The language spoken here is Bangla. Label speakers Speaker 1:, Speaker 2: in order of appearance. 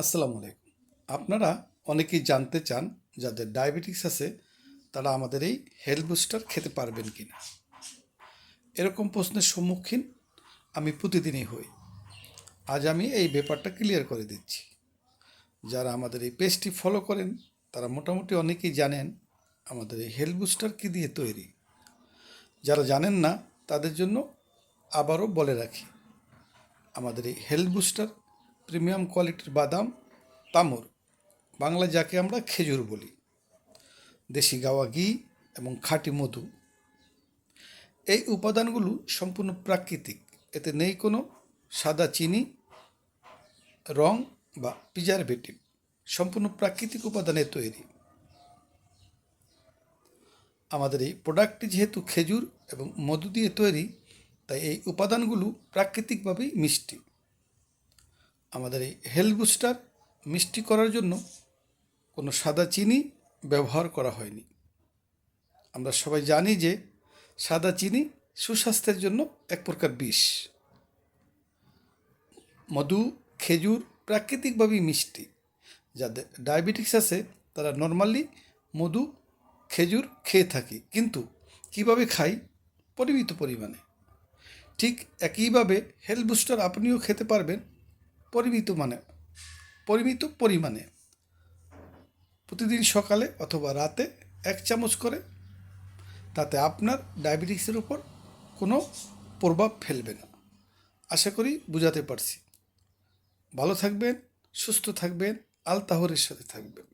Speaker 1: আসসালামু আলাইকুম। আপনারা অনেকেই জানতে চান যাদের ডায়াবেটিস আছে তারা আমাদের এই হেলথ বুস্টার খেতে পারবেন কি না। এরকম প্রশ্নের সম্মুখীন আমি প্রতিদিনই হই। আজ আমি এই ব্যাপারটা ক্লিয়ার করে দিচ্ছি। যারা আমাদের এই পেজটি ফলো করেন তারা মোটামুটি অনেকেই জানেন আমাদের এই হেলথ বুস্টার কী দিয়ে তৈরি। যারা জানেন না তাদের জন্য আবারও বলে রাখি, আমাদের এই হেলথ বুস্টার প্রিমিয়াম কোয়ালিটির বাদাম, তামর, বাংলা যাকে আমরা খেজুর বলি, দেশি গাওয়া ঘি এবং খাঁটি মধু, এই উপাদানগুলো সম্পূর্ণ প্রাকৃতিক। এতে নেই কোনো সাদা চিনি, রং বা প্রিজারভেটিভ। সম্পূর্ণ প্রাকৃতিক উপাদানে তৈরি। আমাদের এই প্রোডাক্টটি যেহেতু খেজুর এবং মধু দিয়ে তৈরি, তাই এই উপাদানগুলো প্রাকৃতিকভাবেই মিষ্টি। আমাদের এই হেলথ বুস্টার মিষ্টি করার জন্য কোনো সাদা চিনি ব্যবহার করা হয়নি। আমরা সবাই জানি যে সাদা চিনি সুস্বাস্থ্যের জন্য এক প্রকার বিষ। মধু, খেজুর প্রাকৃতিকভাবেই মিষ্টি। যাদের ডায়াবেটিস আছে তারা নর্মালি মধু, খেজুর খেয়ে থাকি, কিন্তু কিভাবে খাই? পরিমিত পরিমাণে। ঠিক একইভাবে হেলথ বুস্টার আপনিও খেতে পারবেন পরিমিত পরিমাণে। প্রতিদিন সকালে অথবা রাতে 1 চামচ করে। তাতে আপনার ডায়াবেটিসের উপর কোনো প্রভাব ফেলবে না। আশা করি বুঝাতে পারছি। ভালো থাকবেন, সুস্থ থাকবেন, আল তাহরের সাথে থাকবেন।